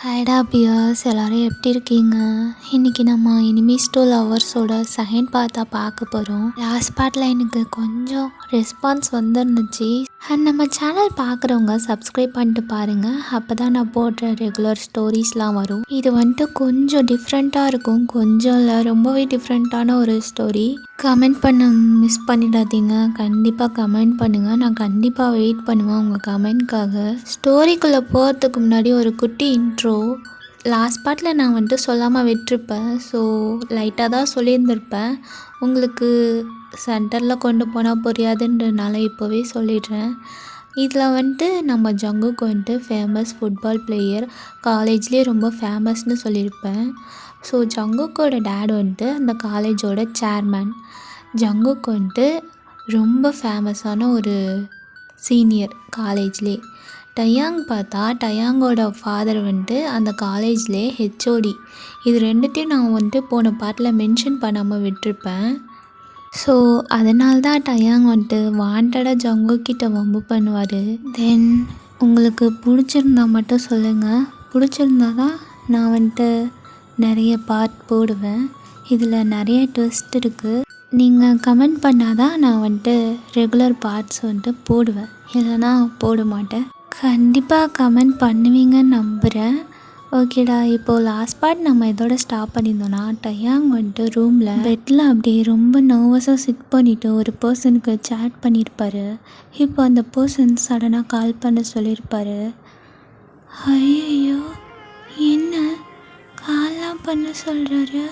ஹைடா piers எல்லோரும் எப்படி இருக்கீங்க? இன்றைக்கி நம்ம எனிமீஸ் டூ லவர்ஸோட செகண்ட் பார்ட்டை பார்க்க போகிறோம். லாஸ்ட் பார்ட்டில் எனக்கு கொஞ்சம் ரெஸ்பான்ஸ் வந்துருந்துச்சு. அண்ட் நம்ம சேனல் பார்க்குறவங்க சப்ஸ்கிரைப் பண்ணிட்டு பாருங்கள். அப்போ தான் நான் போடுற ரெகுலர் ஸ்டோரிஸ்லாம் வரும். இது கொஞ்சம் டிஃப்ரெண்ட்டாக இருக்கும். கொஞ்சம் இல்லை, ரொம்பவே டிஃப்ரெண்ட்டான ஒரு ஸ்டோரி. கமெண்ட் பண்ண மிஸ் பண்ணிடாதீங்க. கண்டிப்பாக கமெண்ட் பண்ணுங்கள். நான் கண்டிப்பாக வெயிட் பண்ணுவேன் உங்கள் கமெண்ட்காக. ஸ்டோரிக்குள்ளே போகிறதுக்கு முன்னாடி ஒரு குட்டி இன்ட்ரோ. லாஸ்ட் பார்ட்டில் நான் சொல்லாமல் விட்டுருப்பேன். ஸோ லைட்டாக தான் சொல்லியிருந்திருப்பேன். உங்களுக்கு சென்டரில் கொண்டு போனால் புரியாதுன்றனால இப்போவே சொல்லிடுறேன். இதில் நம்ம ஜங்குக்கு ஃபேமஸ் ஃபுட்பால் பிளேயர், காலேஜ்லேயே ரொம்ப ஃபேமஸ்னு சொல்லியிருப்பேன். ஸோ ஜங்குக்கோட டேட் அந்த காலேஜோட சேர்மேன். ஜங்குக்கு ரொம்ப ஃபேமஸான ஒரு சீனியர் காலேஜ்லேயே. டயாங் பார்த்தா டயாங்கோட ஃபாதர் அந்த காலேஜ்லேயே ஹெச்ஓடி. இது ரெண்டுத்தையும் நான் போன பார்ட்டில் மென்ஷன் பண்ணாமல் விட்டுருப்பேன். ஸோ அதனால தான் டயாங் வாண்டடாக ஜங்குக்கிட்ட வம்பு பண்ணுவார். தென் உங்களுக்கு பிடிச்சிருந்தா மட்டும் சொல்லுங்கள். பிடிச்சிருந்தா தான் நான் நிறைய பார்ட் போடுவேன். இதில் நிறைய ட்விஸ்ட் இருக்குது. நீங்கள் கமெண்ட் பண்ணால் தான் நான் ரெகுலர் பார்ட்ஸ் போடுவேன். இல்லைனா போட மாட்டேன். கண்டிப்பாக கமெண்ட் பண்ணுவீங்கன்னு நம்புகிறேன். ஓகேடா, இப்போது லாஸ்ட் பார்ட் நம்ம இதோட ஸ்டாப் பண்ணியிருந்தோன்னா, டயாங் ரூமில் பெட்டில் அப்படியே ரொம்ப நர்வஸாக சிட் பண்ணிவிட்டு ஒரு பர்சனுக்கு சேட் பண்ணியிருப்பார். இப்போ அந்த பர்சன் சடனாக கால் பண்ண சொல்லியிருப்பார். ஐயோ, என்ன கால்லாம் பண்ண சொல்கிறாரு?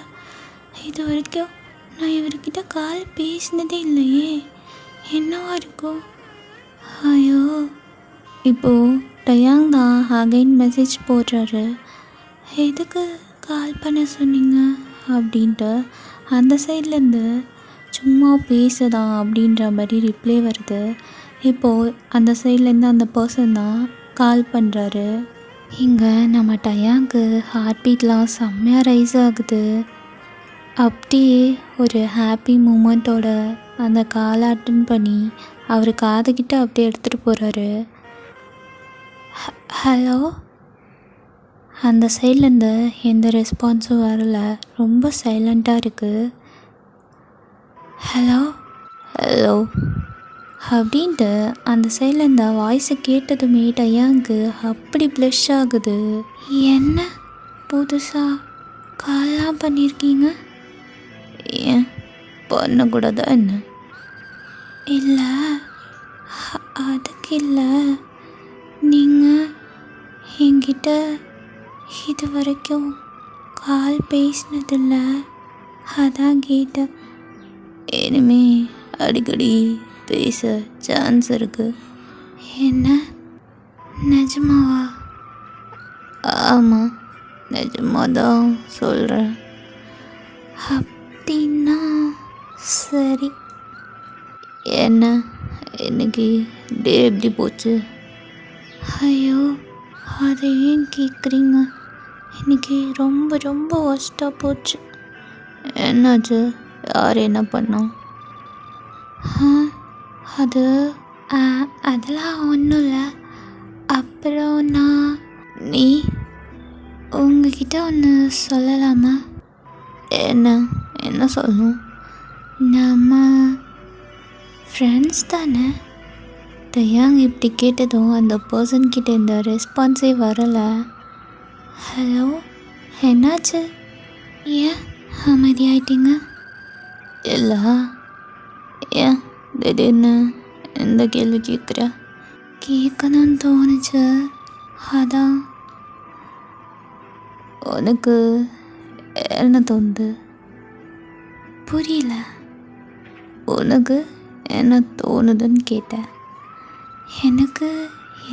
இது வரைக்கும் நான் இவர்கிட்ட கால் பேசினதே இல்லையே, என்னவா இருக்கும்? ஐயோ, இப்போது டயாங் தான் அகைன் மெசேஜ் போடுறாரு. எதுக்கு கால் பண்ண சொன்னீங்க அப்படின்ட்டு. அந்த சைட்லேருந்து சும்மா பேசுதான் அப்படின்ற மாதிரி ரிப்ளை வருது. இப்போது அந்த சைட்லேருந்து அந்த பர்சன் தான் கால் பண்ணுறாரு. இங்கே நம்ம டயாங்க்கு ஹார்ட் பீட்லாம் செம்மையாக ரைஸ் ஆகுது. அப்படியே ஒரு ஹாப்பி மூமெண்ட்டோட அந்த காலை அட்டன் பண்ணி அவர் காதுகிட்ட அப்படியே எடுத்துகிட்டு போகிறாரு. ஹலோ. அந்த சைட்லேருந்து எந்த ரெஸ்பான்ஸும் வரல. ரொம்ப சைலண்ட்டாக இருக்குது. ஹலோ ஹலோ அப்படின்ட்டு அந்த சைட்லேருந்து வாய்ஸை கேட்டதுமே டயாங்க்கு அப்படி ப்ளஷ் ஆகுது. என்ன புதுசாக கால்லாம் பண்ணியிருக்கீங்க? ஏன் பண்ணக்கூடாதா என்ன? இல்லை, அதுக்கு இல்லை. நீங்கள் என்கிட்ட இது வரைக்கும் கால் பேசினதில்ல, அதான் கேட்டேன். இனிமே அடிக்கடி பேச சான்ஸ் இருக்குது. என்ன, நிஜமாவா? ஆமாம், நிஜமாக தான் சொல்கிறேன். அப்படின்னா சரி. என்ன, இன்னைக்கு டே எப்படி போச்சு? ஐயோ, அதை ஏன் கேட்குறீங்க? இன்றைக்கி ரொம்ப ரொம்ப ஒஸ்ட்டாக போச்சு. என்னாச்சு? யார் என்ன பண்ணோம்? அது அதெல்லாம் ஒன்றும் இல்லை. அப்புறம் நீ உங்ககிட்ட ஒன்று சொல்லலாமா? என்ன சொல்லணும்? நம்ம ஃப்ரெண்ட்ஸ் தானே? டயாங் இப்படி கேட்டதும் அந்த பர்சன்கிட்ட இந்த ரெஸ்பான்ஸே வரலை. ஹலோ, என்னாச்சு? ஏன் அமைதியாயிட்டீங்க? இல்லை, ஏன் திடீர்னு எந்த கேள்வி கேட்குற? கேட்கணும்னு தோணுச்சு, அதான். உனக்கு என்ன தோணுது? புரியல. உனக்கு என்ன தோணுதுன்னு கேட்டேன். எனக்கு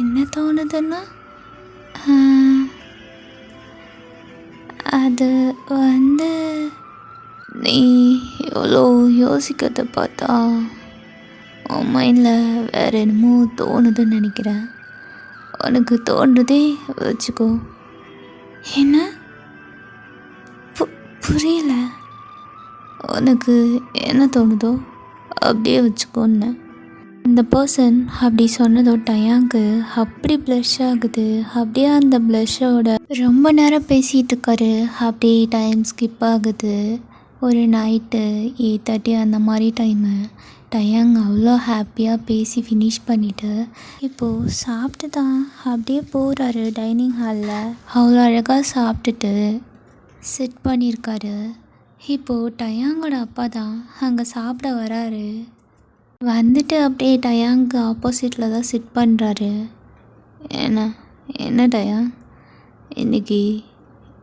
என்ன தோணுதுன்னா, அது நீ எவ்வளோ யோசிக்கிறத பார்த்தா உன் மைண்டில் வேறு என்னமோ தோணுதுன்னு நினைக்கிறேன். உனக்கு தோன்றதே வச்சுக்கோ. என்ன? புரியல. உனக்கு என்ன தோணுதோ அப்படியே வச்சுக்கோன்னு. அந்த பர்சன் அப்படி சொன்னதோ டயாங்க்கு அப்படி ப்ளஷ் ஆகுது. அப்படியே அந்த ப்ளஷ்ஷோட ரொம்ப நேரம் பேசிகிட்டு இருக்காரு. அப்படியே டைம் ஸ்கிப் ஆகுது. ஒரு நைட்டு 8:30 அந்த மாதிரி டைமு. டயாங் அவ்வளோ ஹாப்பியாக பேசி ஃபினிஷ் பண்ணிவிட்டு இப்போது சாப்பிட்டு தான் அப்படியே போகிறாரு டைனிங் ஹாலில். அவ்வளோ அழகாக சாப்பிட்டுட்டு சிட் பண்ணியிருக்காரு. இப்போது டயாங்கோட அப்பா தான் அங்கே சாப்பிட வராரு. வந்துட்டு அப்படியே டயாங்க்கு ஆப்போசிட்டில் தான் சிட் பண்ணுறாரு. என்ன டயாங், இன்றைக்கி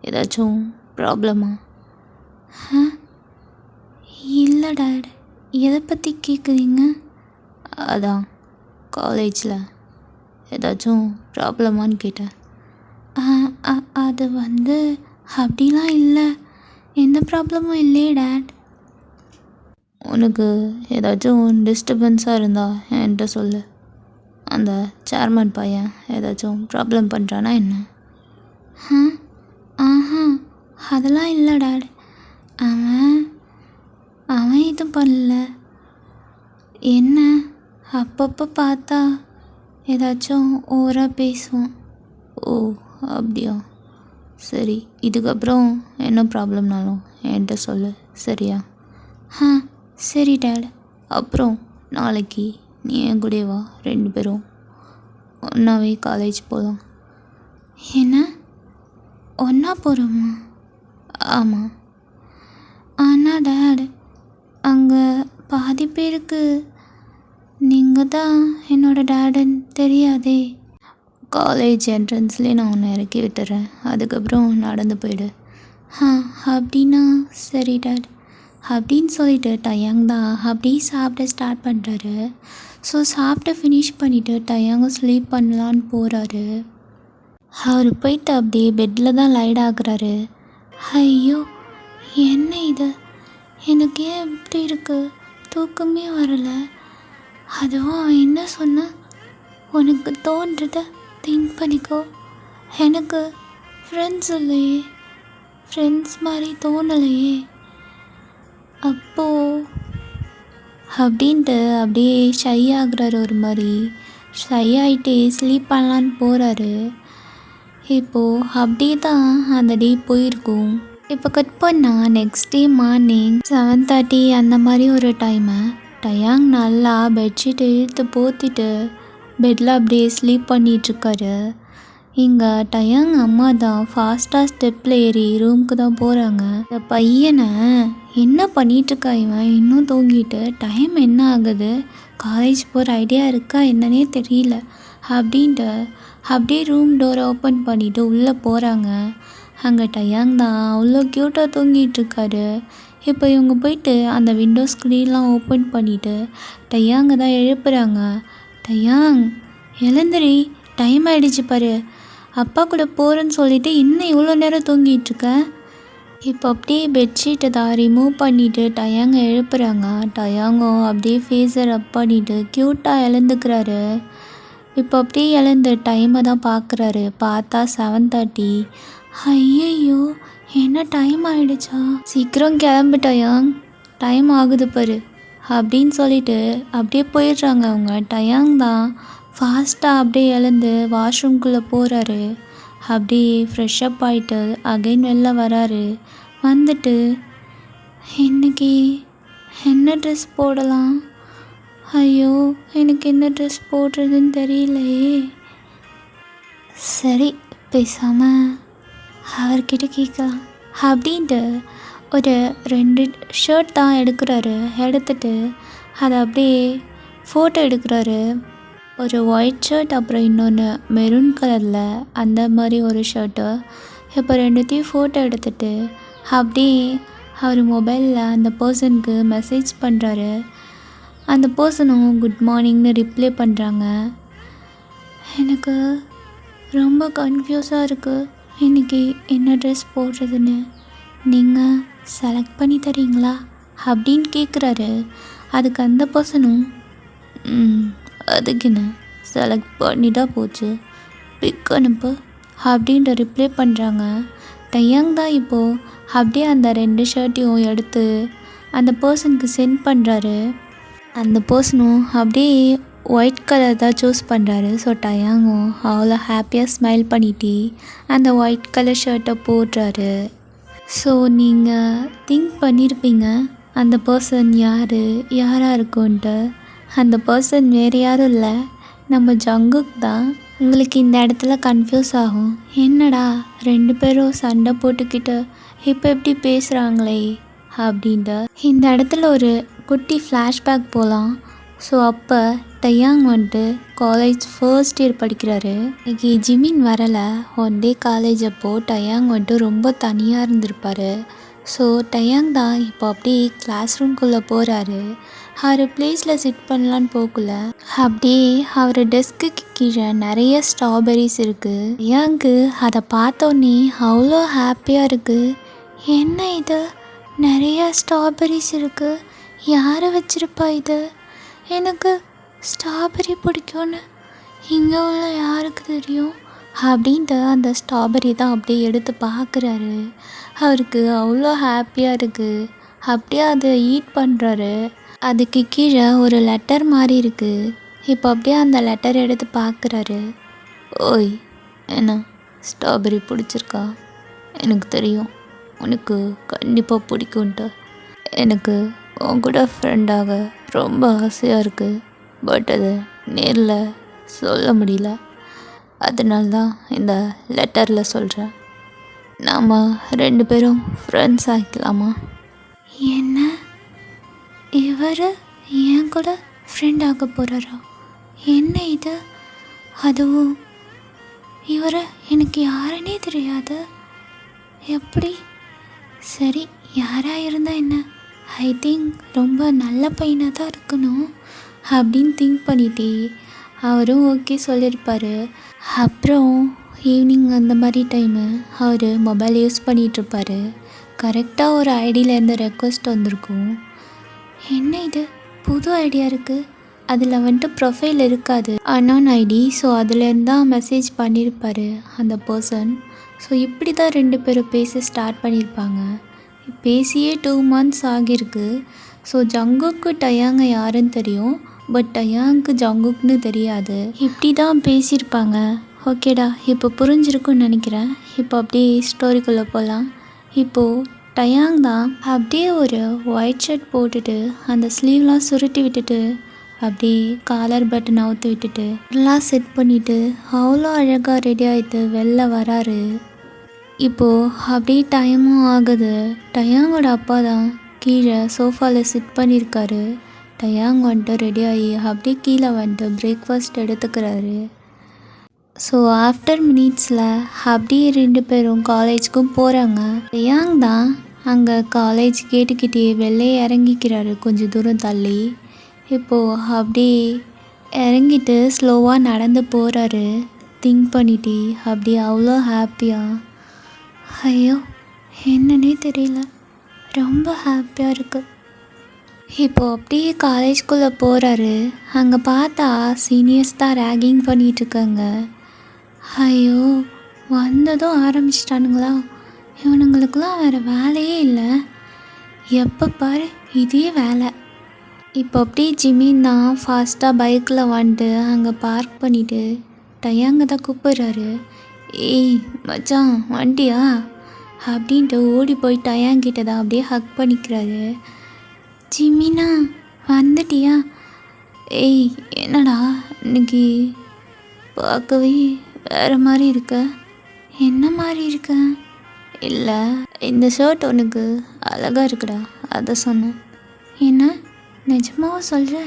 ஏதாச்சும் ப்ராப்ளமா? இல்லை டாட், எதை பற்றி கேட்குறீங்க? அதான் காலேஜில் ஏதாச்சும் ப்ராப்ளமான்னு கேட்டேன். அது அப்படிலாம் இல்லை, எந்த ப்ராப்ளமும் இல்லையே டாட். உனக்கு ஏதாச்சும் டிஸ்டர்பன்ஸாக இருந்தால் என்கிட்ட சொல்லு. அந்த சேர்மன் பையன் ஏதாச்சும் ப்ராப்ளம் பண்ணுறானா என்ன? ஆஹா, அதெல்லாம் இல்லை டாட். அவன் எதுவும் பண்ணல. என்ன, அப்பப்போ பார்த்தா ஏதாச்சும் ஓவராக பேசுவான். ஓ அப்படியா, சரி, இதுக்கப்புறம் என்ன ப்ராப்ளம்னாலும் என்கிட்ட சொல்லு, சரியா? சரி டாட். அப்புறம் நாளைக்கு நீ என் கூட வா, 2 பேரும் ஒன்றாவே காலேஜ் போகலாம். என்ன, ஒன்றா போகிறோமா? ஆமாம். ஆனால் டாட், அங்கே பாதி பேருக்கு நீங்கள் தான் என்னோடய டேடுன்னு தெரியாதே. காலேஜ் என்ட்ரன்ஸ்லேயே நான் உன்னை இறக்கி விட்டுறேன், அதுக்கப்புறம் நடந்து போயிடு. அப்படின்னா சரி டாட் அப்படின்னு சொல்லிட்டு டயாங் தான் அப்படியே சாப்பிட ஸ்டார்ட் பண்ணுறாரு. ஸோ சாப்பிட்டு ஃபினிஷ் பண்ணிவிட்டு டயாங்கும் ஸ்லீப் பண்ணலான்னு போகிறாரு. அவர் போயிட்டு அப்படியே பெட்டில் தான் லைட் ஆகுறாரு. ஐயோ, என்ன இது, எனக்கு ஏன் இப்படி இருக்குது, தூக்கமே வரலை. அதுவும் அவன் என்ன சொன்னா, உனக்கு தோன்றதை திங்க் பண்ணிக்கோ. எனக்கு ஃப்ரெண்ட்ஸ் இல்லையே, ஃப்ரெண்ட்ஸ் மாதிரி தோணலையே. அப்போது அப்படின்ட்டு அப்படியே ஷை ஆகுறாரு. ஒரு மாதிரி ஷை ஆகிட்டே ஸ்லீப் பண்ணலான்னு போகிறாரு. இப்போது அப்படியே தான் அந்த டே போயிருக்கும். இப்போ கட் பண்ணால் நெக்ஸ்ட் டே மார்னிங் 7:30 அந்த மாதிரி ஒரு டைமு. டயாங் நல்லா பெட்ஷீட் இழுத்து போத்திட்டு பெட்டில் அப்படியே ஸ்லீப் பண்ணிகிட்ருக்காரு. இங்கே டயாங் அம்மா தான் ஃபாஸ்ட்டாக ஸ்டெப்பில் ஏறி ரூமுக்கு தான் போகிறாங்க. இந்த பையனை என்ன பண்ணிகிட்ருக்கா இவன், இன்னும் தூங்கிட்டு, டைம் என்ன ஆகுது, காலேஜ் போகிற ஐடியா இருக்கா என்னன்னே தெரியல அப்படின்ட்டு அப்படியே ரூம் டோரை ஓப்பன் பண்ணிவிட்டு உள்ளே போகிறாங்க. அங்கே டயாங் தான் அவ்வளோ க்யூட்டாக தூங்கிட்டுருக்காரு. இப்போ இவங்க போயிட்டு அந்த விண்டோ ஸ்க்ரீன்லாம் ஓப்பன் பண்ணிவிட்டு டயாங்கை தான் எழுப்புறாங்க. டயாங், எழுந்திரி, டைம் ஆகிடுச்சு பாரு, அப்பா கூட போகிறேன்னு சொல்லிவிட்டு இன்னும் இவ்வளோ நேரம் தூங்கிட்டுருக்க. இப்போ அப்படியே பெட்ஷீட்டை தான் ரிமூவ் பண்ணிவிட்டு டயாங்கை எழுப்புறாங்க. டயாங்கும் அப்படியே ஃபேஸை ரப் பண்ணிவிட்டு க்யூட்டாக எழுந்துக்கிறாரு. இப்போ அப்படியே எழுந்து டைமை தான் பார்க்குறாரு. பார்த்தா 7:30. ஐயையோ, என்ன டைம் ஆகிடுச்சா, சீக்கிரம் கிளம்பு டயாங், டைம் ஆகுது பாரு அப்படின்னு சொல்லிட்டு அப்படியே போயிடுறாங்க அவங்க. டயாங் தான் ஃபாஸ்ட்டாக அப்படியே எழுந்து வாஷ்ரூம்குள்ளே போகிறாரு. அப்படியே ஃப்ரெஷ்அப் ஆகிட்டு அகைன் வெளில வராரு. வந்துட்டு இன்றைக்கி என்ன ட்ரெஸ் போடலாம், ஐயோ எனக்கு என்ன ட்ரெஸ் போடுறதுன்னு தெரியலையே. சரி, பேசாமல் அவர்கிட்ட கேட்கலாம் அப்படின்ட்டு ஒரு 2 ஷர்ட் தான் எடுக்கிறாரு. எடுத்துட்டு அதை அப்படியே ஃபோட்டோ எடுக்கிறாரு. ஒரு ஒயிட் ஷர்ட், அப்புறம் இன்னொன்று மெரூன் கலரில் அந்த மாதிரி ஒரு ஷர்ட்டு. இப்போ 2த்தையும் ஃபோட்டோ எடுத்துட்டு அப்படியே அவர் மொபைலில் அந்த பர்சனுக்கு மெசேஜ் பண்ணுறாரு. அந்த பர்சனும் குட் மார்னிங்னு ரிப்ளை பண்ணுறாங்க. எனக்கு ரொம்ப கன்ஃபியூஸாக இருக்குது, இன்றைக்கி என்ன ட்ரெஸ் போடுறதுன்னு, நீங்கள் செலக்ட் பண்ணி தரீங்களா அப்படின்னு கேட்குறாரு. அதுக்கு அந்த பர்சனும் அதுக்கு என்ன, செலக்ட் பண்ணிட்டா போச்சு, பிக் அனுப்பு அப்படின்ற ரிப்ளை பண்ணுறாங்க. டயாங் தான் இப்போது அப்படியே அந்த 2 ஷர்ட்டையும் எடுத்து அந்த பர்சனுக்கு சென்ட் பண்ணுறாரு. அந்த பர்சனும் அப்படியே ஒயிட் கலர் தான் சூஸ் பண்ணுறாரு. ஸோ டயாங்கும் அவ்வளோ ஹாப்பியாக ஸ்மைல் பண்ணிட்டு அந்த ஒயிட் கலர் ஷர்ட்டை போடுறாரு. ஸோ நீங்கள் திங்க் பண்ணியிருப்பீங்க அந்த பர்சன் யாராக இருக்கும்ன்ட்டு. அந்த பர்சன் வேறு யாரும் இல்லை, நம்ம ஜங்குக் தான். உங்களுக்கு இந்த இடத்துல கன்ஃபியூஸ் ஆகும், என்னடா 2 பேரும் சண்டை போட்டுக்கிட்டு இப்போ எப்படி பேசுகிறாங்களே அப்படின்ட்டு. இந்த இடத்துல ஒரு குட்டி ஃப்ளாஷ்பேக் போகலாம். ஸோ அப்போ டயாங் வந்துட்டு காலேஜ் ஃபர்ஸ்ட் இயர் படிக்கிறாரு. இன்னைக்கு ஜிமின் வரலை. ஒன் டே காலேஜ் அப்போது டயாங் வந்துட்டு ரொம்ப தனியாக இருந்திருப்பார். ஸோ டயாங் தான் இப்போ அப்படியே கிளாஸ் ரூம்குள்ளே போகிறாரு. அவர் பிளேஸில் சிட் பண்ணலான்னு போகல, அப்படியே அவர் டெஸ்க்கு கீழே நிறைய ஸ்ட்ராபெரிஸ் இருக்குது. டயாங்கு அதை பார்த்தோன்னே அவ்வளோ ஹாப்பியாக இருக்குது. என்ன இது, நிறைய ஸ்ட்ராபெரிஸ் இருக்குது, யார் வச்சிருப்பா இது, எனக்கு ஸ்ட்ராபெரி பிடிக்கும்னு இங்கே உள்ள யாருக்கு தெரியும் அப்படின்ட்டு அந்த ஸ்ட்ராபெரி தான் அப்படியே எடுத்து பார்க்குறாரு. அவருக்கு அவ்வளோ ஹாப்பியாக இருக்குது. அப்படியே அதை ஈட் பண்ணுறாரு. அதுக்கு கீழே ஒரு லெட்டர் மாதிரி இருக்குது. இப்போ அப்படியே அந்த லெட்டர் எடுத்து பார்க்குறாரு. ஓய், என்ன ஸ்ட்ராபெரி பிடிச்சிருக்கா? எனக்கு தெரியும் உனக்கு கண்டிப்பாக பிடிக்கும்ன்ட்டு. எனக்கு உன் கூட ஃப்ரெண்டாக ரொம்ப ஆசையாக இருக்குது. பட் அது நேரில் சொல்ல முடியல. அதனால தான் இந்த லெட்டரில் சொல்கிறேன். நாம் 2 பேரும் ஃப்ரெண்ட்ஸ் ஆகிக்கலாமா? என்ன, இவர் என் கூட ஃப்ரெண்ட் ஆக போகிறாரா? என்ன இது, அதுவும் இவர் எனக்கு யாருன்னே தெரியாது. எப்படி? சரி, யாராக இருந்தால் என்ன, ஐ திங்க் ரொம்ப நல்ல பையனாக தான் இருக்கணும் அப்படின்னு திங்க் பண்ணிட்டே அவரும் ஓகே சொல்லியிருப்பார். அப்புறம் ஈவினிங் அந்த மாதிரி டைமு அவர் மொபைல் யூஸ் பண்ணிகிட்ருப்பார். கரெக்டாக ஒரு ஐடியிலேருந்து ரெக்வஸ்ட் வந்திருக்கும். என்ன இது, புது ஐடியா இருக்குது, அதில் வந்துட்டு ப்ரொஃபைல் இருக்காது, அன்னோன் ஐடி. ஸோ அதுலேருந்து தான் மெசேஜ் பண்ணியிருப்பார் அந்த பர்சன். ஸோ இப்படி தான் 2 பேரும் பேச ஸ்டார்ட் பண்ணியிருப்பாங்க. பேசியே 2 months ஆகியிருக்கு. ஸோ ஜங்குக்கு டயாங்க யாருன்னு தெரியும், பட் டயாங்க்கு ஜங்குக்னு தெரியாது. இப்படி தான் பேசியிருப்பாங்க. ஓகேடா, இப்போ புரிஞ்சிருக்குன்னு நினைக்கிறேன். இப்போ அப்படியே ஸ்டோரிக்குள்ளே போகலாம். இப்போது டயாங் தான் அப்படியே ஒரு ஒயிட் ஷர்ட் போட்டுட்டு அந்த ஸ்லீவ்லாம் சுருட்டி விட்டுட்டு அப்படியே காலர் பட்டன் அவுத்து விட்டுட்டு எல்லாம் செட் பண்ணிவிட்டு அவ்வளோ அழகாக ரெடி ஆகிட்டு வெளில வராரு. இப்போது அப்படியே டைமும் ஆகுது. டயாங்கோட அப்பா தான் கீழே சோஃபாவில் சிட் பண்ணியிருக்காரு. டயாங் வந்துட்டு ரெடி ஆகி அப்படியே கீழே வந்துட்டு பிரேக்ஃபாஸ்ட் எடுத்துக்கிறாரு. ஸோ ஆஃப்டர் மினிட்ஸில் அப்படியே 2 பேரும் காலேஜுக்கும் போகிறாங்க. டயாங் தான் அங்கே காலேஜ் கேட்டுக்கிட்டே வெளிலே இறங்கிக்கிறாரு கொஞ்சம் தூரம் தள்ளி. இப்போது அப்படியே இறங்கிட்டு ஸ்லோவாக நடந்து போகிறாரு. திங்க் பண்ணிட்டு அப்படியே அவ்வளோ ஹாப்பியாக, ஐயோ என்னன்னே தெரியல, ரொம்ப ஹாப்பியாக இருக்குது. இப்போது அப்படியே காலேஜ்குள்ளே போகிறாரு. அங்கே பார்த்தா சீனியர்ஸ் தான் ரேகிங் பண்ணிகிட்ருக்காங்க. ஐயோ, வந்ததும் ஆரம்பிச்சிட்டானுங்களா, இவனுங்களுக்கெல்லாம் வேறு வேலையே இல்லை, எப்போ பாரு இதே வேலை. இப்போ அப்படியே ஜிமின் தான் ஃபாஸ்ட்டாக பைக்கில் வந்துட்டு அங்கே பார்க் பண்ணிவிட்டு டயாங்க தான் கூப்பிட்றாரு. ஏய் மச்சான், வண்டியா அப்படின்ட்டு ஓடி போய் டயாங்கிட்ட தான் அப்படியே ஹக் பண்ணிக்கிறாரு. ஜிமினா, வந்துட்டியா? ஏய் என்னடா இன்னைக்கு பார்க்கவே வேறு மாதிரி இருக்க. என்ன மாதிரி இருக்க? இல்லை, இந்த ஷர்ட் உனக்கு அழகாக இருக்குடா, அதை சொன்னேன். என்ன, நிஜமாவா சொல்கிற?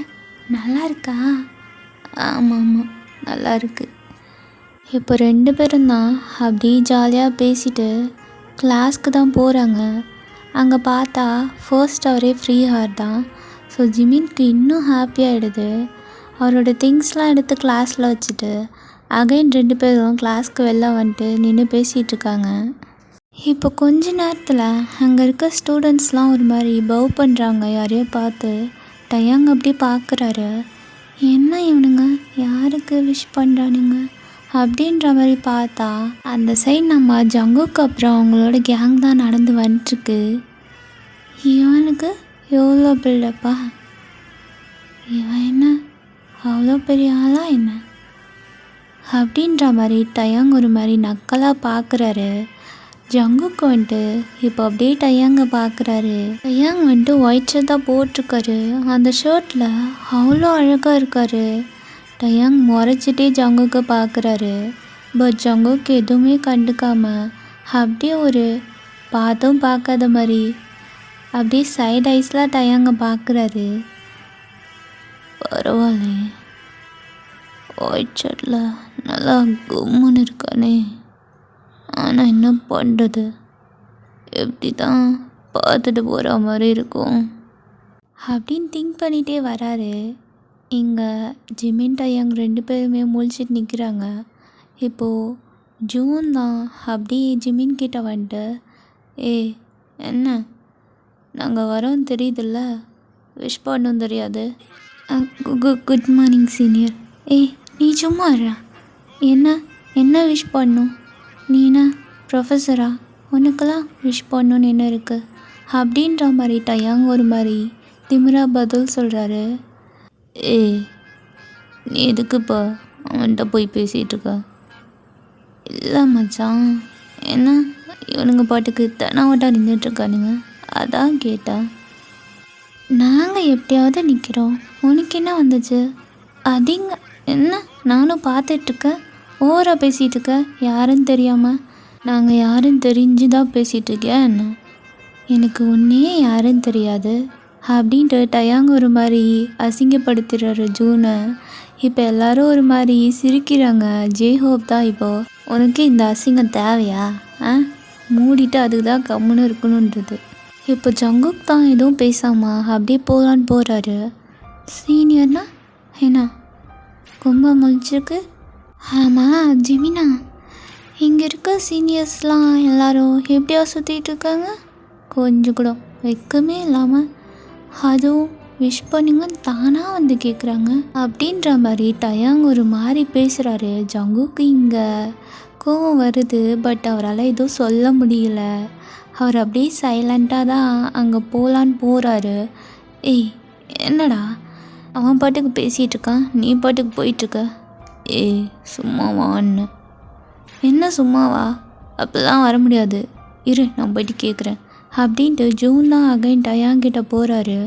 நல்லா இருக்கா? ஆமாம் ஆமாம், நல்லா இருக்கு. இப்போ 2 பேரும் தான் அப்படியே ஜாலியாக பேசிட்டு கிளாஸ்க்கு தான் போகிறாங்க. அங்கே பார்த்தா ஃபர்ஸ்ட் அவரே ஃப்ரீ ஹார் தான். ஸோ ஜிமின்க்கு இன்னும் ஹாப்பியாகிடுது. அவரோட திங்ஸ்லாம் எடுத்து கிளாஸில் வச்சுட்டு அகைன் 2 பேரும் கிளாஸ்க்கு வெளில வந்துட்டு நின்று பேசிகிட்டு இருக்காங்க. இப்போ கொஞ்ச நேரத்தில் அங்கே இருக்க ஸ்டூடெண்ட்ஸ்லாம் ஒரு மாதிரி பவ் பண்ணுறாங்க யாரையோ பார்த்து. டயாங் அப்படி பார்க்குறாரு. என்ன இவனுங்க யாருக்கு விஷ் பண்ணுறானுங்க அப்படின்ற மாதிரி பார்த்தா அந்த சைடு நம்ம ஜங்குக்கு அப்புறம் அவங்களோட கேங் தான் நடந்து வந்துட்டுருக்கு. இவனுக்கு எவ்வளோ பில்டப்பா, இவன் என்ன அவ்வளோ பெரிய ஆளா என்ன அப்படின்ற மாதிரி டயாங் ஒரு மாதிரி நக்கலாக பார்க்குறாரு. ஜங்குக்கு வந்துட்டு இப்போ அப்படியே டயாங்கை பார்க்குறாரு. டயாங் வந்துட்டு ஒயிட் ஷர்ட் தான் போட்டிருக்காரு. அந்த ஷர்ட்டில் அவ்வளோ அழகாக இருக்காரு. டயாங் முறைச்சிட்டே ஜங்குக்கு பார்க்குறாரு. பட் ஜங்குக்கு எதுவுமே கண்டுக்காம அப்படியே ஒரு பார்த்தும் பார்க்காத மாதிரி அப்படியே சைட் ஐஸில் டயாங்கை பார்க்குறாரு. பரவாயில்ல, ஒயிட் ஷர்ட்டில் நல்லா கும்முன்னு இருக்கானே, ஆனால் என்ன பண்ணுறது, எப்படி தான் பார்த்துட்டு போகிற மாதிரி இருக்கும் அப்படின்னு திங்க் பண்ணிகிட்டே வராரு. இங்கே ஜிமின் டயாங் 2 பேருமே முழிச்சிட்டு நிற்கிறாங்க. இப்போது ஜூன் தான் அப்படியே ஜிமின் கிட்ட வந்துட்டு, என்ன நாங்கள் வரோம் தெரியுதுல்ல, விஷ் பண்ணணும் தெரியாது. Good morning senior. நீ சும்மா இருடா. என்ன விஷ் பண்ணும்? நீனா ப்ரொஃபஸரா, உனக்கெல்லாம் விஷ் பண்ணணுன்னு என்ன இருக்குது அப்படின்ற மாதிரி டயாங் ஒரு மாதிரி திமிரா பதில் சொல்கிறாரு. நீ எதுக்குப்பா அவன்கிட்ட போய் பேசிகிட்டு இருக்க? இல்லை மச்சான், என்ன இவனுங்க பாட்டுக்கு தனாவட்டாக நின்றுட்டுருக்கானுங்க, அதான் கேட்டேன். நாங்கள் எப்படியாவது நிற்கிறோம், உனக்கு என்ன வந்துச்சு? அதிங்க என்ன நானும் பார்த்துட்ருக்கேன், ஓவராக பேசிகிட்டு இருக்க, யாருன்னு தெரியாமல். நாங்கள் யாருன்னு தெரிஞ்சு தான் பேசிகிட்ருக்கேன் என்ன? எனக்கு ஒன்றே யாருன்னு தெரியாது அப்படின்ட்டு டயாங் ஒரு மாதிரி அசிங்கப்படுத்துகிறாரு ஜூனை. இப்போ எல்லோரும் ஒரு மாதிரி சிரிக்கிறாங்க. ஜேஹோப் தான் இப்போது, உனக்கு இந்த அசிங்கம் தேவையா? மூடிட்டு அதுக்கு தான் கம்முன்னு இருக்கணுன்றது. இப்போ ஜங்குக் தான் எதுவும் பேசாமல் அப்படியே போகலான்னு போகிறாரு. சீனியர்னா என்ன ரொம்ப முழிச்சிருக்கு? ஆமாம் ஜிமினா, இங்கே இருக்க சீனியர்ஸ்லாம் எல்லோரும் எப்படியா சுற்றிட்டு இருக்காங்க, கொஞ்சம் கூட வெக்கமே இல்லாமல். அதுவும் விஷ் பண்ணுங்கன்னு தானாக வந்து கேட்குறாங்க அப்படின்ற மாதிரி டயாங் ஒரு மாதிரி பேசுகிறாரு. ஜங்குக்கு இங்கே கோவம் வருது, பட் அவரால் எதுவும் சொல்ல முடியல. அவர் அப்படியே சைலண்ட்டாக தான் அங்கே போகலான்னு போகிறாரு. என்னடா அவன் பாட்டுக்கு பேசிகிட்டு இருக்கான், நீ பாட்டுக்கு போயிட்டுருக்க? சும்மாவான்னு. என்ன சும்மாவா? அப்போல்லாம் வர முடியாது, இரு நான் போயிட்டு கேட்குறேன் அப்படின்ட்டு ஜூன் தான் அகைன் டயாங்கிட்ட போகிறாரு.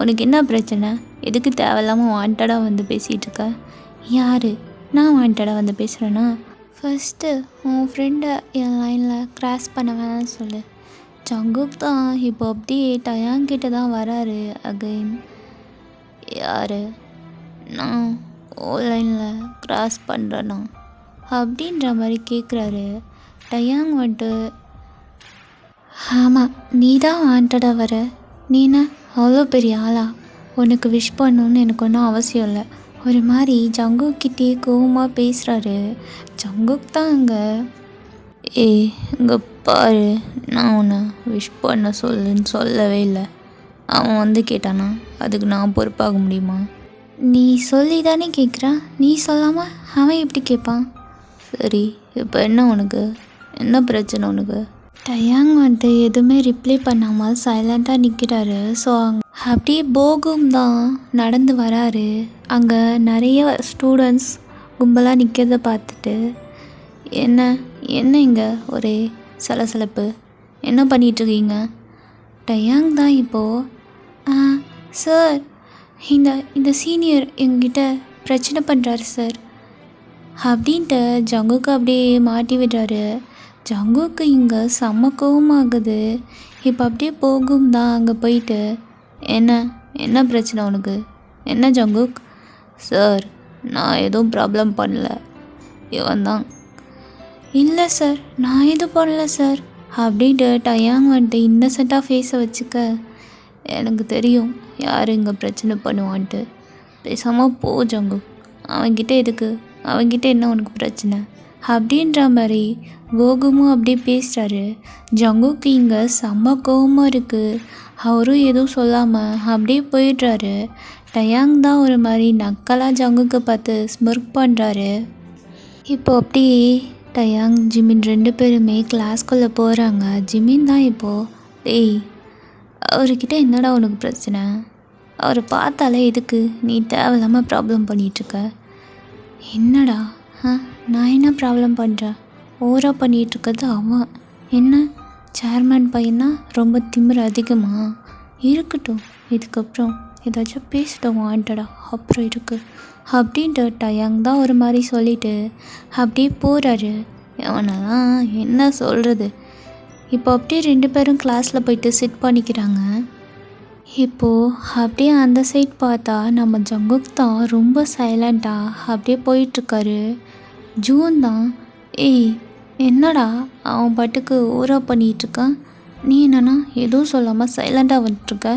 உனக்கு என்ன பிரச்சனை? எதுக்கு தேவையில்லாமல் வாண்டடாக வந்து பேசிகிட்டு இருக்க? யார்? நான் வாண்டடாக வந்து பேசுகிறேன்னா? ஃபஸ்ட்டு உன் ஃப்ரெண்டை என் லைனில் க்ராஸ் பண்ண வேணாம்னு சொல்லு. ஜங்குக் தான் இப்போ அப்படியே டயாங்கிட்ட தான் வராரு அகைன். யார்? நான் ஓ லைனில் க்ராஸ் பண்ணுறேண்ணா அப்படின்ற மாதிரி கேட்குறாரு. டயாங் வந்துட்டு, ஆமாம் நீ தான் வாண்டடாக வர, நீனா அவ்வளோ பெரிய ஆளா, உனக்கு விஷ் பண்ணணுன்னு எனக்கு ஒன்றும் அவசியம் இல்லை. ஒரு மாதிரி ஜங்குக்கிட்டே கோவமாக பேசுகிறாரு. ஜங்குக் தான் அங்கே, இங்கே பாரு, நான் உன்னை விஷ் பண்ண சொல்லுன்னு சொல்லவே இல்லை. அவன் வந்து கேட்டானா அதுக்கு நான் பொறுப்பாக முடியுமா? நீ சொல்லி தானே கேட்குறான், நீ சொல்லாமல் அவன் எப்படி கேட்பான்? சரி இப்போ என்ன உனக்கு, என்ன பிரச்சனை உனக்கு? டயாங் வந்துட்டு எதுவுமே ரிப்ளை பண்ணாமல் சைலண்ட்டாக நிற்கிறாரு. ஸோ அப்படியே போகும் தான் நடந்து வராரு. அங்கே நிறைய ஸ்டூடெண்ட்ஸ் கும்பலாக நிற்கிறத பார்த்துட்டு, என்ன இங்கே ஒரே சலசலப்பு, என்ன பண்ணிகிட்ருக்கீங்க? டயாங் தான் இப்போது, சார் இந்த சீனியர் எங்கிட்ட பிரச்சனை பண்ணுறாரு சார் அப்படின்ட்டு ஜங்குக்கு அப்படியே மாட்டி விடுறாரு. ஜங்குக்கு இங்கே செம்ம கோவமாகுது. இப்போ அப்படியே போகும் தான் அங்கே போயிட்டு, என்ன பிரச்சனை உனக்கு, என்ன ஜங்குக்? சார் நான் எதுவும் ப்ராப்ளம் பண்ணல, இவன் தான். இல்லை சார் நான் எதுவும் பண்ணல சார் அப்படின்ட்டு டயாங் வந்துட்டு இன்னசென்ட்டாக ஃபேஸை வச்சுக்க, எனக்கு தெரியும் யார் இங்கே பிரச்சனை பண்ணுவான்ட்டு, பேசாமல் போ ஜங்குக், அவன்கிட்ட எதுக்கு, அவன்கிட்ட என்ன உனக்கு பிரச்சனை அப்படின்ற மாதிரி போகுமும் அப்படியே பேசுகிறாரு. ஜங்குக்கு இங்கே செம்ம கோவமாக இருக்குது. அவரும் எதுவும் சொல்லாமல் அப்படியே போயிடுறாரு. டயாங் தான் ஒரு மாதிரி நக்கலாக ஜங்குக்கு பார்த்து ஸ்மிர்க் பண்ணுறாரு. இப்போ அப்படியே டயாங் ஜிமின் 2 பேருமே கிளாஸ்குள்ளே போகிறாங்க. ஜிமின் தான் இப்போது, அவர்கிட்ட என்னடா உனக்கு பிரச்சனை, அவரை பார்த்தாலே எதுக்கு நீ தேவையில்லாமல் ப்ராப்ளம் பண்ணிகிட்ருக்க? என்னடா நான் என்ன ப்ராப்ளம் பண்ணுறேன்? ஓவராக பண்ணிகிட்ருக்கிறது அவன். என்ன சேர்மேன் பையனா ரொம்ப திமிரு அதிகமா? இருக்கட்டும், இதுக்கப்புறம் ஏதாச்சும் பேசிட்டோம் வாண்டடா அப்புறம் இருக்குது அப்படின்ட்டு டயாங் தான் ஒரு மாதிரி சொல்லிவிட்டு அப்படியே போகிறாரு. அவனெல்லாம் என்ன சொல்கிறது? இப்போ அப்படியே 2 பேரும் கிளாஸில் போயிட்டு சிட் பண்ணிக்கிறாங்க. இப்போது அப்படியே அந்த சைட் பார்த்தா நம்ம ஜங்குக் தான் ரொம்ப சைலண்ட்டாக அப்படியே போயிட்டுருக்காரு. ஜூன் தான், ஏய் என்னடா அவன் பாட்டுக்கு ஊரா பண்ணிகிட்ருக்கான், நீ என்னன்னா எதுவும் சொல்லாமல் சைலண்ட்டாக வந்துட்டுருக்க,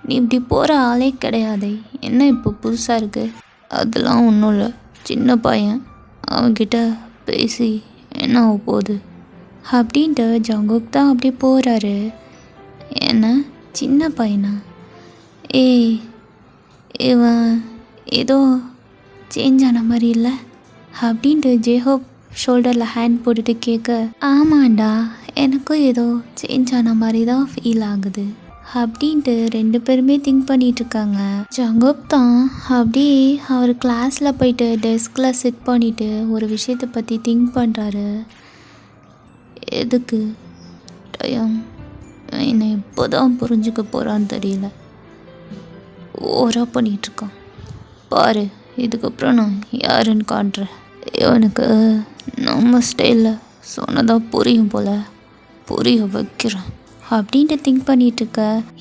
நீ இப்படி போகிற ஆளே கிடையாதே, என்ன இப்போ புதுசாக இருக்குது? அதெல்லாம் ஒன்றும் இல்லை, சின்ன பையன், அவன்கிட்ட பேசி என்ன ஆக போகுது அப்படின்ட்டு ஜங்குக் தான் அப்படியே போகிறாரு. என்ன சின்ன பையனா? ஏய் இவன் ஏதோ சேஞ்ச் ஆன மாதிரி இல்லை அப்படின்ட்டு ஜேஹோப் ஷோல்டரில் ஹேண்ட் போட்டுட்டு கேட்க, ஆமாண்டா எனக்கும் ஏதோ சேஞ்ச் ஆன மாதிரி தான் ஃபீல் ஆகுது அப்படின்ட்டு 2 பேருமே திங்க் பண்ணிகிட்ருக்காங்க. ஜங்குக் தான் அப்படியே அவர் கிளாஸில் போயிட்டு டெஸ்கில் சிட் பண்ணிவிட்டு ஒரு விஷயத்தை பற்றி திங்க் பண்ணுறாரு. எதுக்கு டயம் என்னை எப்போ தான் புரிஞ்சுக்க போகிறான்னு தெரியல, ஓவராக பண்ணிகிட்ருக்கான் பாரு, இதுக்கப்புறம் நான் யாருன்னு காட்டுறேன், இவனுக்கு நம்ம ஸ்டைலில் சொன்னதாக புரியும் போல் புரிய வைக்கிறேன் அப்படின்ட்டு திங்க் பண்ணிகிட்ருக்க.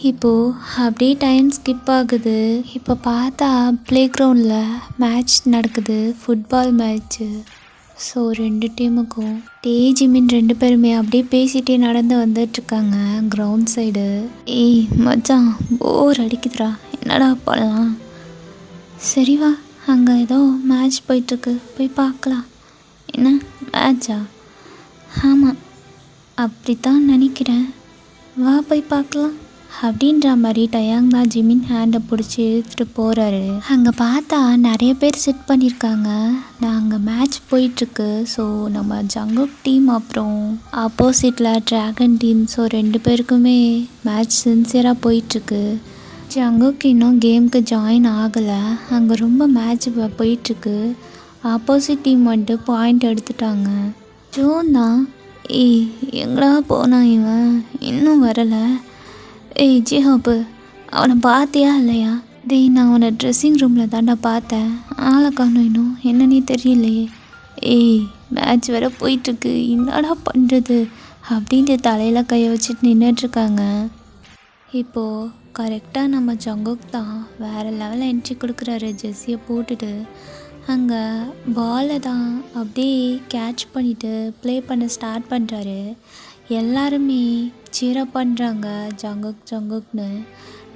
இப்போது அப்படியே டைம் ஸ்கிப் ஆகுது. இப்போ பார்த்தா ப்ளே கிரவுண்டில் மேட்ச் நடக்குது, ஃபுட்பால் மேட்ச்சு. ஸோ 2 டீமுக்கும் ஜிமின் 2 பேருமே அப்படியே பேசிகிட்டே நடந்து வந்துட்டுருக்காங்க கிரவுண்ட் சைடு. ஏய் மச்சான் போர் அடிக்குதுடா, என்னடா பண்ணலாம்? சரி வா, அங்கே ஏதோ மேட்ச் போயிட்டுருக்கு, போய் பார்க்கலாம். என்ன மேட்சா? ஆமாம் அப்படித்தான் நினைக்கிறேன், வா போய் பார்க்கலாம் அப்படின்ற மாதிரி டயாங் தான் ஜிமின் ஹேண்டை பிடிச்சி இழுத்துட்டு போகிறாரு. அங்கே பார்த்தா நிறைய பேர் செட் பண்ணியிருக்காங்க, அங்கே மேட்ச் போயிட்டுருக்கு. ஸோ நம்ம ஜங்குக் டீம் அப்புறம் ஆப்போசிட்டில் ட்ராகன் டீம், ஸோ 2 பேருக்குமே மேட்ச் சின்சியராக போயிட்டுருக்கு. ஜங்குக் இன்னும் கேமுக்கு ஜாயின் ஆகலை, அங்கே ரொம்ப மேட்ச் போயிட்டுருக்கு. ஆப்போசிட் டீம் வந்துட்டு பாயிண்ட் எடுத்துட்டாங்க. ஜூன் தான், ஏய் எங்கடா போனான் இவன், இன்னும் வரலை? ஏய் ஜிஹோப்பு அவனை பார்த்தியா இல்லையா? டேய் நான் அவனை ட்ரெஸ்ஸிங் ரூமில் தாண்டா பார்த்தேன், ஆளை காணோம் இன்னும், என்னன்னே தெரியலையே. ஏய் மேட்ச் வேறு போயிட்டுருக்கு, என்னடா பண்ணுறது அப்படின்ட்டு தலையில் கையை வச்சுட்டு நின்றுட்டுருக்காங்க. இப்போது கரெக்டாக நம்ம ஜங்குக் தான் வேறு லெவலில் என்ட்ரி கொடுக்குறாரு ஜெர்சியை போட்டுட்டு. அங்கே பாலை தான் அப்படியே கேட்ச் பண்ணிவிட்டு ப்ளே பண்ண ஸ்டார்ட் பண்ணுறாரு. எல்லாருமே சீரப் பண்ணுறாங்க ஜங்குக் ஜங்குக்னு.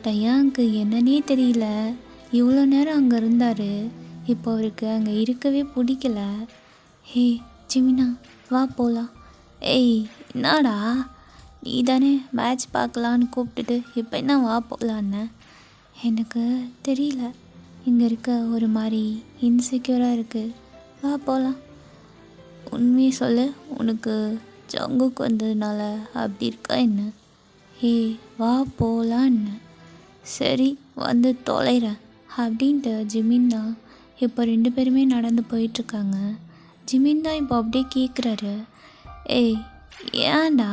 டயாங்க்கு என்னன்னே தெரியல, இவ்வளோ நேரம் அங்கே இருந்தார், இப்போ அவருக்கு அங்கே இருக்கவே பிடிக்கல. ஹே ஜிமினா வா போகலாம். ஏய் என்னடா நீ தானே மேட்ச் பார்க்கலான்னு கூப்பிட்டுட்டு இப்போ என்ன வா போகலான்னு? எனக்கு தெரியல, இங்கே இருக்க ஒரு மாதிரி இன்செக்யூராக இருக்குது, வா போகலாம். உண்மையை சொல்லு, உனக்கு ஜங்குக் வந்ததுனால அப்படி இருக்கா என்ன? ஹே வா போகலான்னு. சரி வந்து தொலைகிறேன் அப்படின்ட்டு ஜிமின் தான் இப்போ 2 பேருமே நடந்து போயிட்டுருக்காங்க. ஜிமின் தான் இப்போ அப்படியே கேட்குறாரு, ஏய் ஏன்டா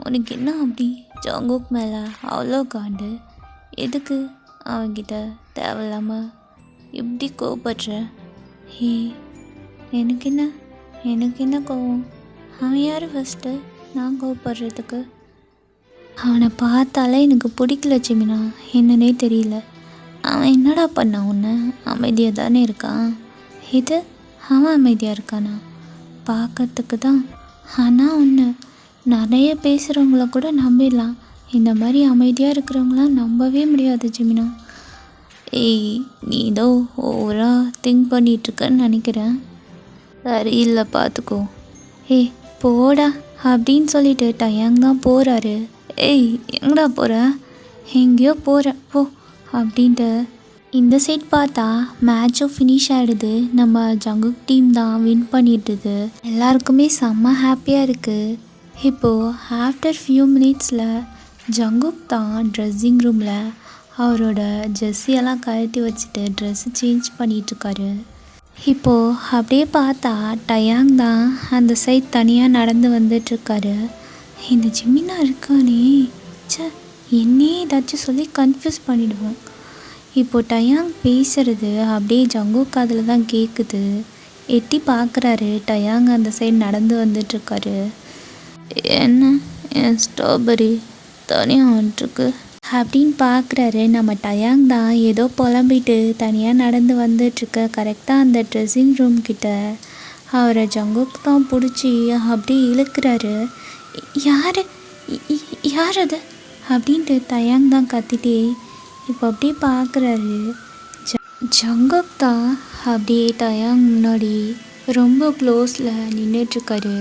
உனக்கு என்ன அப்படி ஜங்குக் மேலே அவ்வளோ காண்டு, எதுக்கு அவன்கிட்ட தேவையில்லாமல் இப்படி கோவப்படுற? ஹே எனக்கு என்ன கோவம்? அவன் யார் ஃபஸ்ட்டு நான் கோவப்படுறதுக்கு? அவனை பார்த்தாலே எனக்கு பிடிக்கல ஜிமினா, என்னன்னே தெரியல. அவன் என்னடா பண்ணான் உன்னை? அமைதியாக தானே இருக்கான். இது அவன் அமைதியாக இருக்கானா? பார்க்கறதுக்கு தான். ஆனால் ஒன்று, நிறைய பேசுகிறவங்கள கூட நம்பிடலாம், இந்த மாதிரி அமைதியாக இருக்கிறவங்களாம் நம்பவே முடியாது ஜிமினா. ஏய் நீ ஏதோ ஓவராக திங்க் பண்ணிகிட்ருக்கன்னு நினைக்கிறேன். சரி இல்லை பார்த்துக்கோ. ஏய் போடா அப்படின்னு சொல்லிட்டு டயாங் தான் போகிறாரு. ஏய் எங்கடா போகிற? எங்கேயோ போகிற போ அப்படின்ட்டு. இந்த சைட் பார்த்தா மேட்சும் ஃபினிஷ் ஆகிடுது, நம்ம ஜங்குக் டீம் தான் வின் பண்ணிடுது. எல்லாருக்குமே செம்ம ஹாப்பியாக இருக்குது. இப்போது ஆஃப்டர் ஃபியூ மினிட்ஸில் ஜங்குக் தான் ட்ரெஸ்ஸிங் ரூமில் அவரோட ஜெர்சியெல்லாம் கழட்டி வச்சுட்டு ட்ரெஸ்ஸு சேஞ்ச் பண்ணிகிட்ருக்காரு. இப்போது அப்படியே பார்த்தா டயாங் தான் அந்த சைட் தனியாக நடந்து வந்துட்டுருக்காரு. இந்த ஜிமினா இருக்கானே, ச்சே, என்னையே ஏதாச்சும் சொல்லி கன்ஃபியூஸ் பண்ணிடுவோம். இப்போது டயாங் பேசுகிறது அப்படியே ஜங்குக் காதில் தான் கேட்குது. எட்டி பார்க்குறாரு. டயாங் அந்த சைடு நடந்து வந்துட்டுருக்காரு. என்ன என் ஸ்ட்ராபெரி தனியாக வந்துட்டுருக்கு அப்படின்னு பார்க்குறாரு. நம்ம டயாங் தான் ஏதோ புலம்பிட்டு தனியாக நடந்து வந்துட்டுருக்க. கரெக்டாக அந்த ட்ரெஸ்ஸிங் ரூம் கிட்ட அவரை ஜங்குக் தான் பிடிச்சி அப்படியே இழுக்கிறாரு. யார் யார் அது அப்படின்ட்டு டயாங் தான் கத்திட்டே இப்போ அப்படியே பார்க்குறாரு. ஜங்குக் தான் அப்படியே டயாங் முன்னாடி ரொம்ப க்ளோஸில் நின்றுட்டுருக்காரு.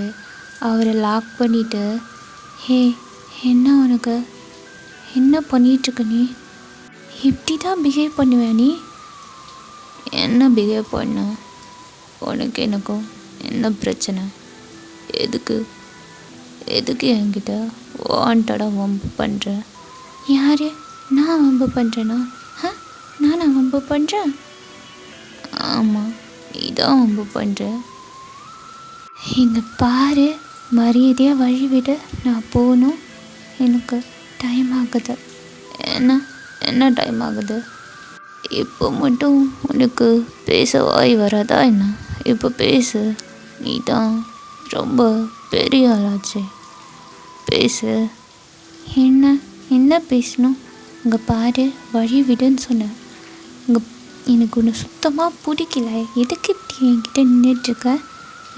அவரை லாக் பண்ணிவிட்டு, ஹே, என்ன உனக்கு என்ன பண்ணிகிட்ருக்க நீ? இப்படி தான் பிஹேவ் பண்ணுவேன் நீ? என்ன பிஹேவ் பண்ண? உனக்கு எனக்கும் என்ன பிரச்சனை? எதுக்கு என்கிட்ட வாண்டடாக வம்பு பண்ணுற? யார்? நான் வம்பு பண்ணுறேன்னா? நானா வம்பு பண்ணுறேன்? ஆமாம், நீ தான் வம்பு பண்ணுற. இங்கே பாரு, மரியாதையாக வழிவிடு, நான் போகணும், எனக்கு டைம் ஆகுது. என்ன டைம் ஆகுது? இப்போ மட்டும் உனக்கு பேச வாய் வராதா என்ன? இப்போ பேசு, நீ தான் ரொம்ப பெரிய ஆளாச்சே, பேசு. என்ன பேசணும்? இங்கே பாரு, வழி விடுன்னு சொன்னேன். இங்கே எனக்கு ஒன்று சுத்தமாக பிடிக்கல. எதுக்கு இப்படி என்கிட்ட நின்றுட்டுருக்க?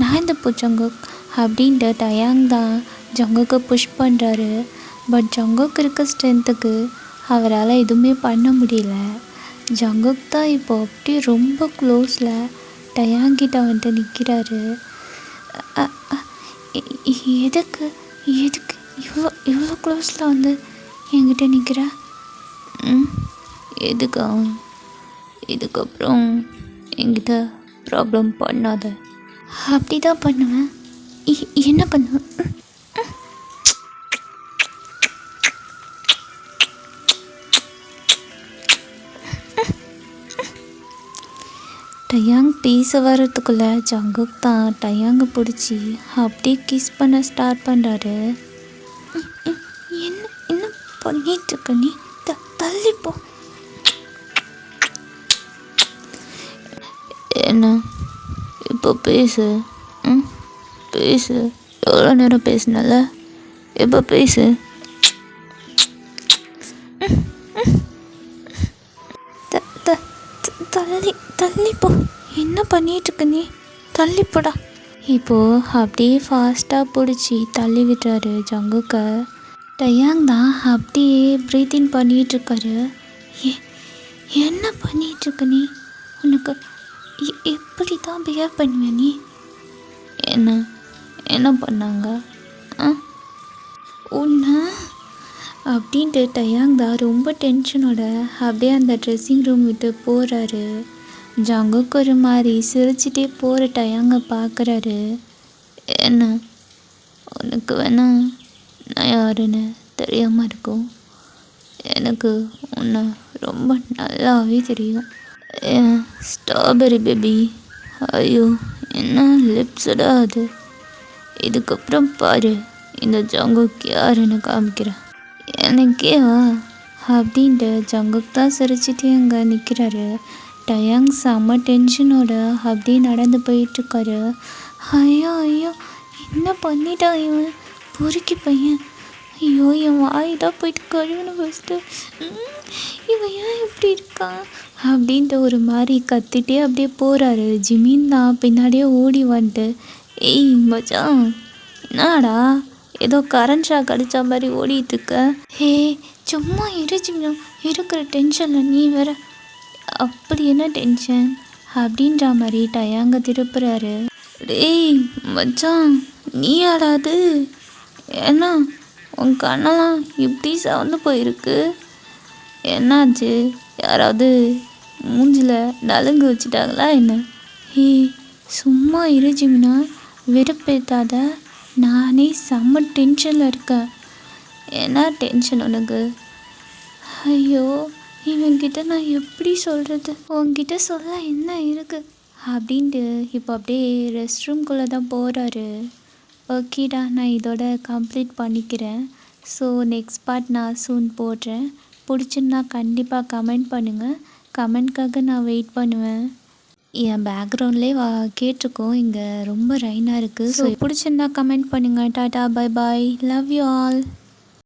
நான் இந்த ஜங்குக் அப்படின்ட்டு டயாங் தான் ஜங்குக்கை புஷ் பண்ணுறாரு. பட் ஜங்குக் இருக்க ஸ்ட்ரென்த்துக்கு அவரால் எதுவுமே பண்ண முடியல. ஜங்குக் தான் இப்போ அப்படியே ரொம்ப க்ளோஸில் டயாங்கிட்ட வந்துட்டு நிற்கிறாரு. எதுக்கு இவ்வளோ க்ளோஸில் வந்து என்கிட்ட நிற்கிற? எதுக்கா? இதுக்கப்புறம் என்கிட்ட ப்ராப்ளம் பண்ணாத. அப்படி தான் பண்ணுவேன். என்ன பண்ணுவேன்? டயாங் பேச வர்றதுக்குள்ளே ஜங்குக் தான் டயாங்கை பிடிச்சி அப்படியே கிஸ் பண்ண ஸ்டார்ட் பண்ணுறாரு. என்ன பண்ணிகிட்ருக்க நீ? தள்ளிப்போ. என்ன இப்போ பேசு. பேசு, எவ்வளோ நேரம் பேசுனல, இப்போ பேசு. தள்ளிப்போ. என்ன பண்ணிகிட்ருக்க நீ? தள்ளிப்போடா. இப்போது அப்படியே ஃபாஸ்ட்டாக பிடிச்சி தள்ளி விட்டுறாரு ஜங்குக்கை. டயாங் தான் அப்படியே ப்ரீத்திங் பண்ணிகிட்ருக்காரு. என்ன பண்ணிகிட்ருக்க நீ? உனக்கு எப்படி தான் பிஹேவ் பண்ணுவேன் நீ? என்ன பண்ணாங்க உன்னை அப்படின்ட்டு டயாங் தான் ரொம்ப டென்ஷனோட அப்படியே அந்த ட்ரெஸ்ஸிங் ரூம் விட்டு போகிறாரு. ஜங்குக் ஒரு மாதிரி சிரிச்சிட்டே போகிற டயாங்கை பார்க்குறாரு. என்ன உனக்கு வேணா நான் யாருன்னு தெரியாமல் இருக்கும். எனக்கு உன்னை ரொம்ப நல்லாவே தெரியும். Strawberry baby. ஐயோ, என்ன லிப்ஸடா அது. இதுக்கப்புறம் பாரு, இந்த ஜங்குக் யாருன்னு காமிக்கிறேன். எனக்கேவா அப்படின்ட்டு ஜங்குக் தான் சிரிச்சிட்டு அங்கே நிற்கிறாரு. டயாங் செம்ம டென்ஷனோட அப்படியே நடந்து போயிட்டுருக்காரு. ஐயோ, என்ன பண்ணிட்டா இவன் பொறுக்கி பையன். ஐயோ, என் வாய் தான் போயிட்டு கழுவணும் ஃபஸ்ட்டு. இவன் ஏன் இப்படி இருக்கான் அப்படின்ட்டு ஒரு மாதிரி கத்திட்டே அப்படியே போகிறாரு. ஜிமின் தான் பின்னாடியே ஓடி வந்துட்டு, ஏய் மச்சான், என்னடா ஏதோ கரண்ட் ஷாக் அடித்த மாதிரி ஓடிட்டுருக்க? ஹே, சும்மா ஜிமினா, இருக்கிற டென்ஷனில் நீ வேற. அப்படி என்ன டென்ஷன் அப்படின்ற மாதிரி டயாங்க திருப்புறாரு. டேய் மச்சான், நீ ஆடாது? ஏன்னா உன் கண்ணெல்லாம் இப்படி சவந்து போயிருக்கு. என்னாச்சு? யாராவது மூஞ்சில் நலுங்கு வச்சுட்டாங்களா என்ன? ஹே, சும்மா ஜிமினா, வெறுப்பேத்தாத. நானே செம்ம டென்ஷனில் இருக்கேன். என்ன டென்ஷன் உனக்கு? ஐயோ, இவன்கிட்ட நான் எப்படி சொல்கிறது, உன்கிட்ட சொல்ல என்ன இருக்குது அப்படின்ட்டு இப்போ அப்படியே ரெஸ்ட் ரூம்குள்ளே தான் போகிறாரு. ஓகேடா, நான் இதோட கம்ப்ளீட் பண்ணிக்கிறேன். ஸோ நெக்ஸ்ட் பார்ட் நான் சூன் போடுறேன். பிடிச்சிருந்தா கண்டிப்பாக கமெண்ட் பண்ணுங்கள். கமெண்ட்காக நான் வெயிட் பண்ணுவேன். என் பேக்ரவுண்ட்லேயே கேட்டிருக்கோம், இங்கே ரொம்ப ரெயினாக இருக்குது. ஸோ பிடிச்சிருந்தா கமெண்ட் பண்ணுங்கள். Tata, bye bye, love you all.